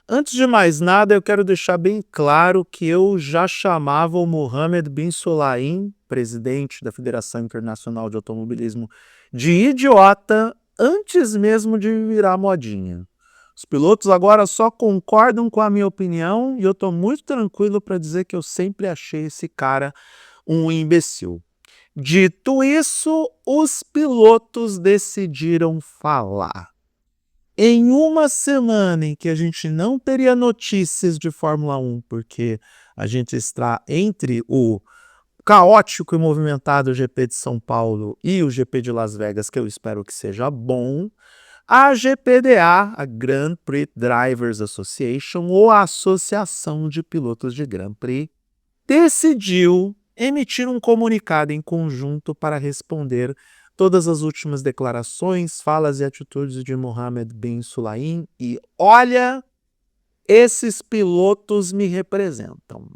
Antes de mais nada, eu quero deixar bem claro que eu já chamava o Mohammed bin Sulayem, presidente da Federação Internacional de Automobilismo, de idiota antes mesmo de virar modinha. Os pilotos agora só concordam com a minha opinião e eu estou muito tranquilo para dizer que eu sempre achei esse cara um imbecil. Dito isso, os pilotos decidiram falar. Em uma semana em que a gente não teria notícias de Fórmula 1, porque a gente está entre o caótico e movimentado GP de São Paulo e o GP de Las Vegas, que eu espero que seja bom, a GPDA, a Grand Prix Drivers Association, ou a Associação de Pilotos de Grand Prix, decidiu emitir um comunicado em conjunto para responder todas as últimas declarações, falas e atitudes de Mohammed bin Sulayem. E olha, esses pilotos me representam.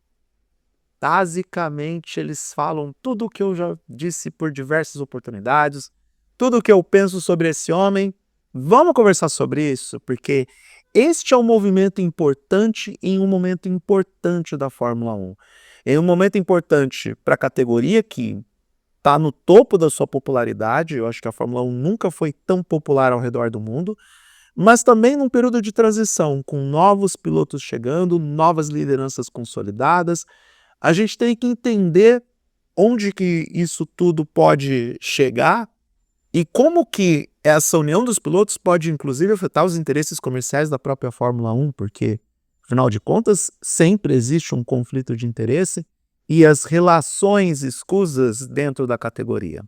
Basicamente, eles falam tudo o que eu já disse por diversas oportunidades, tudo o que eu penso sobre esse homem. Vamos conversar sobre isso, porque este é um movimento importante em um momento importante da Fórmula 1. Em um momento importante para a categoria que está no topo da sua popularidade, eu acho que a Fórmula 1 nunca foi tão popular ao redor do mundo, mas também num período de transição, com novos pilotos chegando, novas lideranças consolidadas. A gente tem que entender onde que isso tudo pode chegar e como que essa união dos pilotos pode, inclusive, afetar os interesses comerciais da própria Fórmula 1, porque, afinal de contas, sempre existe um conflito de interesse e as relações escusas dentro da categoria.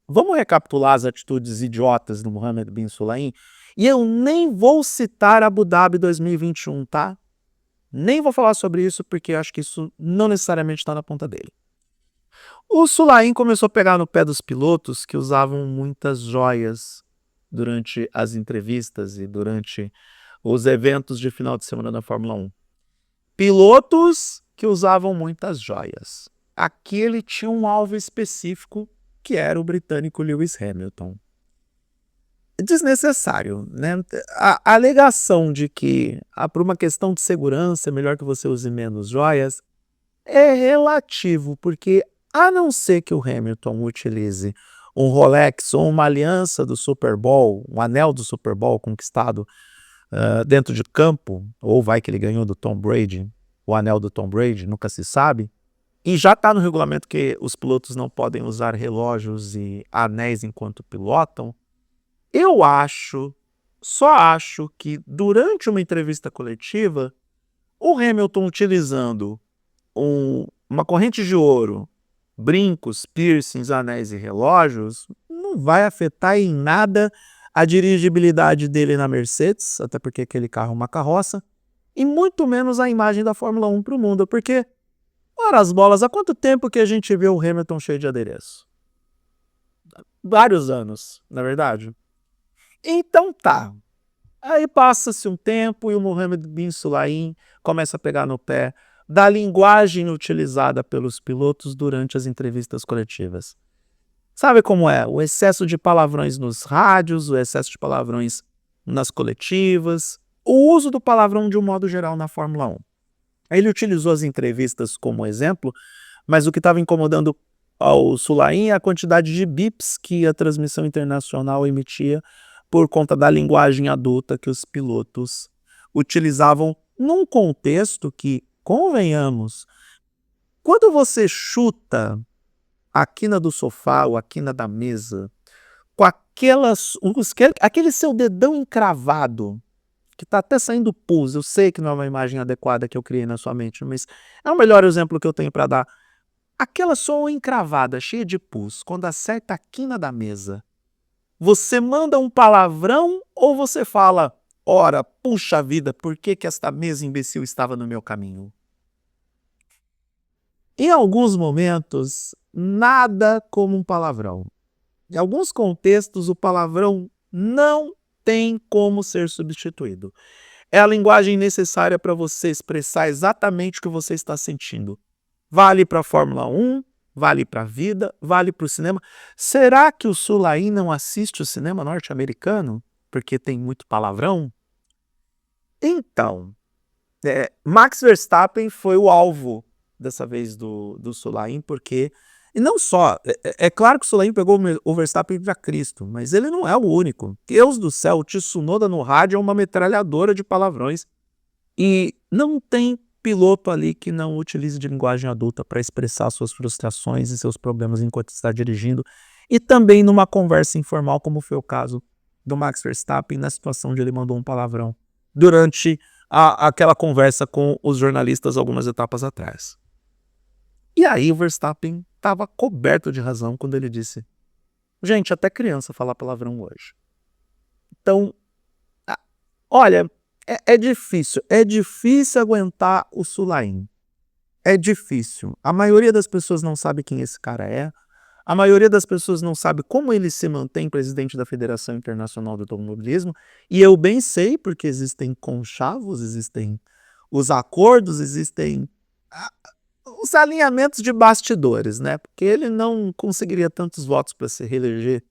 Vamos recapitular as atitudes idiotas do Mohammed bin Sulayem? E eu nem vou citar Abu Dhabi 2021, tá? Nem vou falar sobre isso porque acho que isso não necessariamente está na ponta dele. O Sulayem começou a pegar no pé dos pilotos que usavam muitas joias durante as entrevistas e durante os eventos de final de semana da Fórmula 1. Pilotos que usavam muitas joias. Aqui ele tinha um alvo específico, que era o britânico Lewis Hamilton. Desnecessário, né? A alegação de que, por uma questão de segurança, é melhor que você use menos joias, é relativo, porque a não ser que o Hamilton utilize um Rolex ou uma aliança do Super Bowl, um anel do Super Bowl conquistado dentro de campo, ou vai que ele ganhou do Tom Brady, o anel do Tom Brady, nunca se sabe, e já está no regulamento que os pilotos não podem usar relógios e anéis enquanto pilotam. Eu só acho que durante uma entrevista coletiva, o Hamilton utilizando uma corrente de ouro, brincos, piercings, anéis e relógios, não vai afetar em nada a dirigibilidade dele na Mercedes, até porque aquele carro é uma carroça, e muito menos a imagem da Fórmula 1 para o mundo, porque, ora as bolas, há quanto tempo que a gente vê o Hamilton cheio de adereço? Vários anos, na verdade. Então tá. Aí passa-se um tempo e o Mohammed bin Sulayem começa a pegar no pé da linguagem utilizada pelos pilotos durante as entrevistas coletivas. Sabe como é? O excesso de palavrões nos rádios, o excesso de palavrões nas coletivas, o uso do palavrão de um modo geral na Fórmula 1. Ele utilizou as entrevistas como exemplo, mas o que estava incomodando ao Sulayem é a quantidade de bips que a transmissão internacional emitia por conta da linguagem adulta que os pilotos utilizavam num contexto que, convenhamos, quando você chuta a quina do sofá ou a quina da mesa com aquele seu dedão encravado, que está até saindo pus, eu sei que não é uma imagem adequada que eu criei na sua mente, mas é o melhor exemplo que eu tenho para dar. Aquela sua encravada, cheia de pus, quando acerta a quina da mesa, você manda um palavrão ou você fala, ora, puxa vida, por que que esta mesa imbecil estava no meu caminho? Em alguns momentos, nada como um palavrão. Em alguns contextos, o palavrão não tem como ser substituído. É a linguagem necessária para você expressar exatamente o que você está sentindo. Vale para a Fórmula 1, vale para a vida, vale para o cinema. Será que o Sulayem não assiste o cinema norte-americano? Porque tem muito palavrão? Então, Max Verstappen foi o alvo dessa vez do Sulaim, porque... E não só, é claro que o Sulaim pegou o Verstappen para Cristo, mas ele não é o único. Deus do céu, o Tsunoda no rádio é uma metralhadora de palavrões. E não tem piloto ali que não utilize de linguagem adulta para expressar suas frustrações e seus problemas enquanto está dirigindo. E também numa conversa informal, como foi o caso do Max Verstappen, na situação onde ele mandou um palavrão durante aquela conversa com os jornalistas algumas etapas atrás. E aí o Verstappen estava coberto de razão quando ele disse: gente, até criança fala palavrão hoje. Então, olha, é difícil aguentar o Sulaim. É difícil. A maioria das pessoas não sabe quem esse cara é. A maioria das pessoas não sabe como ele se mantém presidente da Federação Internacional do Automobilismo. E eu bem sei, porque existem conchavos, existem os acordos, existem os alinhamentos de bastidores, né? Porque ele não conseguiria tantos votos para se reeleger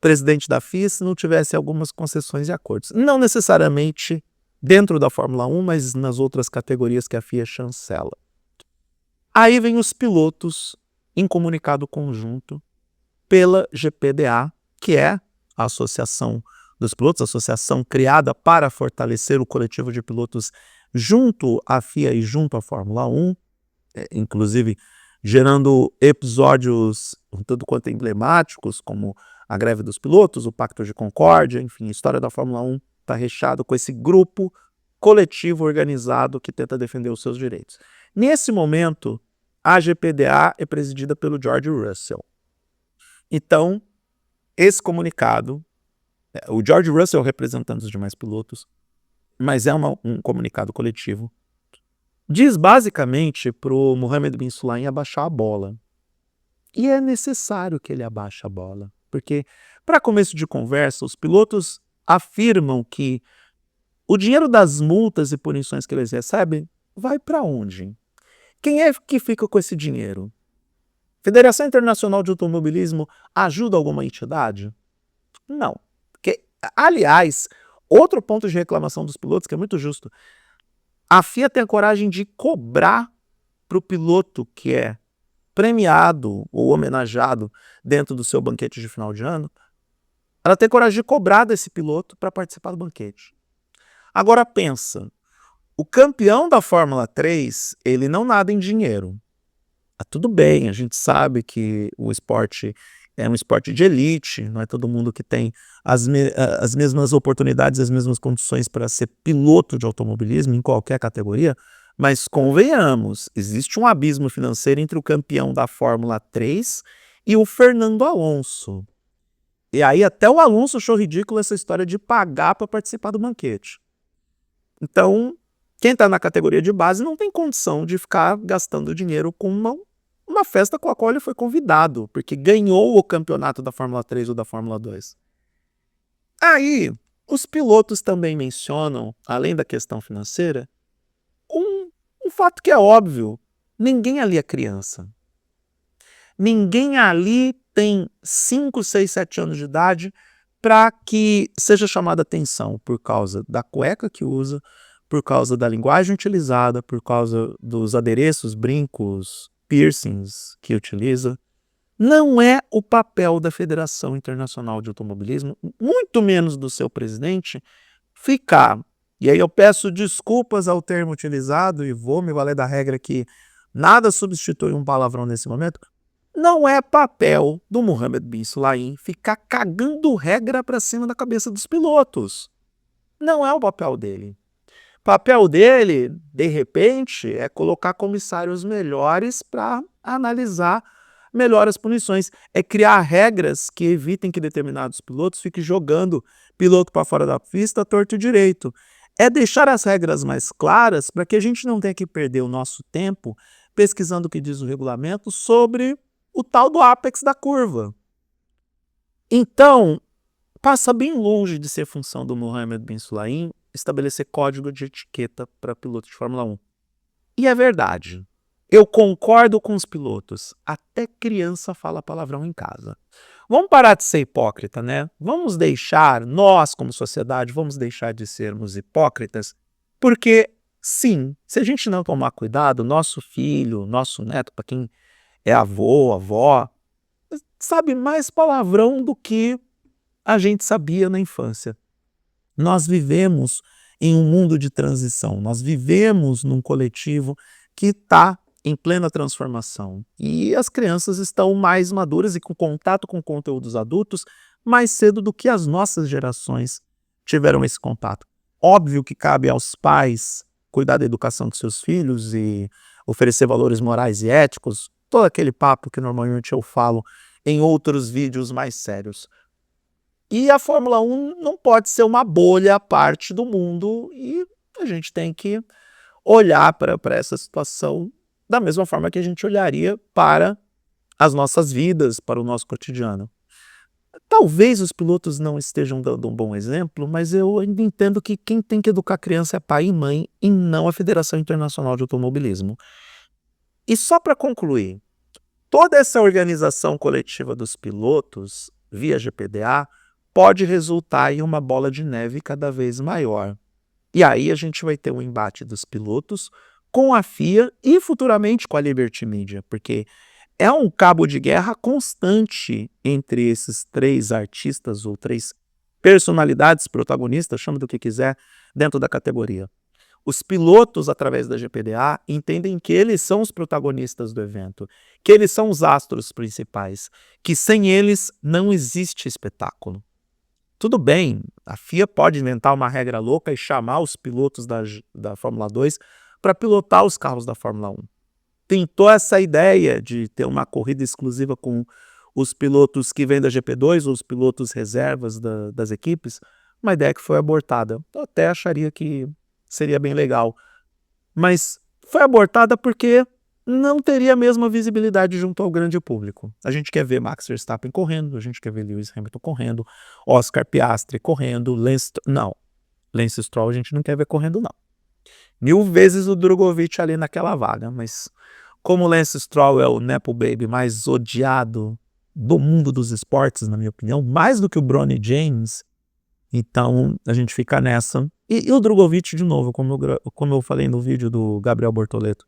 presidente da FIA se não tivesse algumas concessões e acordos. Não necessariamente dentro da Fórmula 1, mas nas outras categorias que a FIA chancela. Aí vem os pilotos em comunicado conjunto pela GPDA, que é a Associação dos Pilotos, a associação criada para fortalecer o coletivo de pilotos junto à FIA e junto à Fórmula 1, inclusive gerando episódios um tanto quanto emblemáticos, como a greve dos pilotos, o Pacto de Concórdia, enfim, a história da Fórmula 1 está recheado com esse grupo coletivo organizado que tenta defender os seus direitos. Nesse momento, a GPDA é presidida pelo George Russell. Então, esse comunicado, o George Russell é o representante dos demais pilotos, mas é um comunicado coletivo, diz basicamente para o Mohammed bin Sulayem abaixar a bola. E é necessário que ele abaixe a bola, porque, para começo de conversa, os pilotos afirmam que o dinheiro das multas e punições que eles recebem vai para onde? Quem é que fica com esse dinheiro? Federação Internacional de Automobilismo ajuda alguma entidade? Não. Porque, aliás, outro ponto de reclamação dos pilotos, que é muito justo, a FIA tem a coragem de cobrar para o piloto que é premiado ou homenageado dentro do seu banquete de final de ano, ela tem coragem de cobrar desse piloto para participar do banquete. Agora pensa, o campeão da Fórmula 3, ele não nada em dinheiro. Tudo bem, a gente sabe que o esporte é um esporte de elite, não é todo mundo que tem as mesmas oportunidades, as mesmas condições para ser piloto de automobilismo em qualquer categoria, mas convenhamos, existe um abismo financeiro entre o campeão da Fórmula 3 e o Fernando Alonso. E aí até o Alonso achou ridículo essa história de pagar para participar do banquete. Então, quem está na categoria de base não tem condição de ficar gastando dinheiro com uma festa com a qual ele foi convidado, porque ganhou o campeonato da Fórmula 3 ou da Fórmula 2. Aí, os pilotos também mencionam, além da questão financeira, um fato que é óbvio: ninguém ali é criança. Ninguém ali tem 5, 6, 7 anos de idade para que seja chamada atenção por causa da cueca que usa, por causa da linguagem utilizada, por causa dos adereços, brincos, piercings que utiliza. Não é o papel da Federação Internacional de Automobilismo, muito menos do seu presidente, ficar. E aí eu peço desculpas ao termo utilizado e vou me valer da regra que nada substitui um palavrão nesse momento. Não é papel do Mohammed bin Sulayem ficar cagando regra para cima da cabeça dos pilotos. Não é o papel dele. O papel dele, de repente, é colocar comissários melhores para analisar melhor as punições. É criar regras que evitem que determinados pilotos fiquem jogando piloto para fora da pista torto e direito. É deixar as regras mais claras para que a gente não tenha que perder o nosso tempo pesquisando o que diz o regulamento sobre o tal do ápex da curva. Então, passa bem longe de ser função do Mohammed bin Sulayem estabelecer código de etiqueta para piloto de Fórmula 1. E é verdade. Eu concordo com os pilotos. Até criança fala palavrão em casa. Vamos parar de ser hipócrita, né? Vamos deixar, nós como sociedade, vamos deixar de sermos hipócritas, porque Sim, se a gente não tomar cuidado, nosso filho, nosso neto, para quem é avô, avó, sabe mais palavrão do que a gente sabia na infância. Nós vivemos em um mundo de transição, nós vivemos num coletivo que está em plena transformação. E as crianças estão mais maduras e com contato com conteúdos adultos mais cedo do que as nossas gerações tiveram esse contato. Óbvio que cabe aos pais cuidar da educação dos seus filhos e oferecer valores morais e éticos, todo aquele papo que normalmente eu falo em outros vídeos mais sérios. E a Fórmula 1 não pode ser uma bolha à parte do mundo e a gente tem que olhar para essa situação da mesma forma que a gente olharia para as nossas vidas, para o nosso cotidiano. Talvez os pilotos não estejam dando um bom exemplo, mas eu ainda entendo que quem tem que educar a criança é pai e mãe e não a Federação Internacional de Automobilismo. E só para concluir, toda essa organização coletiva dos pilotos, via GPDA, pode resultar em uma bola de neve cada vez maior. E aí a gente vai ter um embate dos pilotos com a FIA e futuramente com a Liberty Media, porque é um cabo de guerra constante entre esses três artistas ou três personalidades protagonistas, chama do que quiser, dentro da categoria. Os pilotos, através da GPDA, entendem que eles são os protagonistas do evento, que eles são os astros principais, que sem eles não existe espetáculo. Tudo bem, a FIA pode inventar uma regra louca e chamar os pilotos da Fórmula 2 para pilotar os carros da Fórmula 1. Tentou essa ideia de ter uma corrida exclusiva com os pilotos que vêm da GP2 ou os pilotos reservas das equipes, uma ideia que foi abortada. Eu até acharia que seria bem legal, mas foi abortada porque não teria a mesma visibilidade junto ao grande público. A gente quer ver Max Verstappen correndo, a gente quer ver Lewis Hamilton correndo, Oscar Piastri correndo, Lance Stroll a gente não quer ver correndo não. 1000 vezes o Drogovic ali naquela vaga, mas como o Lance Stroll é o Nepo Baby mais odiado do mundo dos esportes, na minha opinião, mais do que o Bronny James, então a gente fica nessa. E o Drogovic, de novo, como eu falei no vídeo do Gabriel Bortoleto,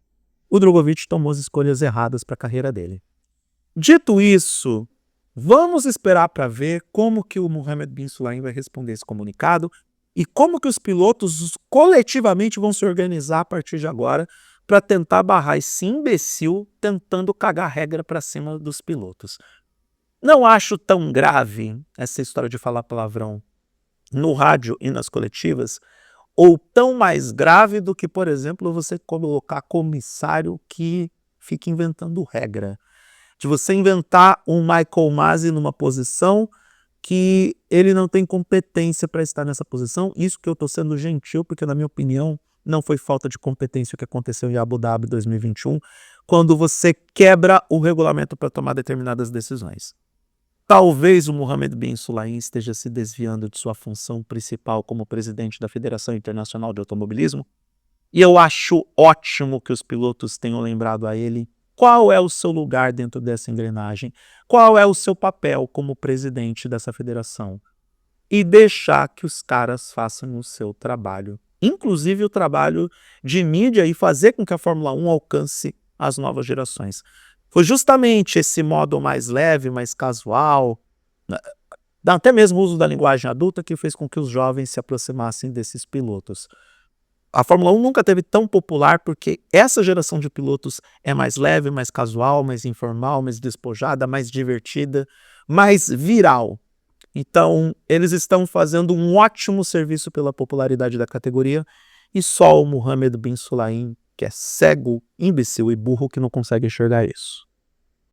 o Drogovic tomou as escolhas erradas para a carreira dele. Dito isso, vamos esperar para ver como que o Mohammed bin Sulayem vai responder esse comunicado e como que os pilotos coletivamente vão se organizar a partir de agora para tentar barrar esse imbecil tentando cagar regra para cima dos pilotos. Não acho tão grave essa história de falar palavrão no rádio e nas coletivas, ou tão mais grave do que, por exemplo, você colocar comissário que fica inventando regra. De você inventar um Michael Masi numa posição que ele não tem competência para estar nessa posição. Isso que eu estou sendo gentil, porque na minha opinião não foi falta de competência o que aconteceu em Abu Dhabi 2021, quando você quebra o regulamento para tomar determinadas decisões. Talvez o Mohammed bin Sulayem esteja se desviando de sua função principal como presidente da Federação Internacional de Automobilismo, e eu acho ótimo que os pilotos tenham lembrado a ele qual é o seu lugar dentro dessa engrenagem, qual é o seu papel como presidente dessa federação, e deixar que os caras façam o seu trabalho, inclusive o trabalho de mídia e fazer com que a Fórmula 1 alcance as novas gerações. Foi justamente esse modo mais leve, mais casual, até mesmo o uso da linguagem adulta, que fez com que os jovens se aproximassem desses pilotos. A Fórmula 1 nunca teve tão popular porque essa geração de pilotos é mais leve, mais casual, mais informal, mais despojada, mais divertida, mais viral. Então, eles estão fazendo um ótimo serviço pela popularidade da categoria e só o Mohammed bin Sulayem, que é cego, imbecil e burro, que não consegue enxergar isso.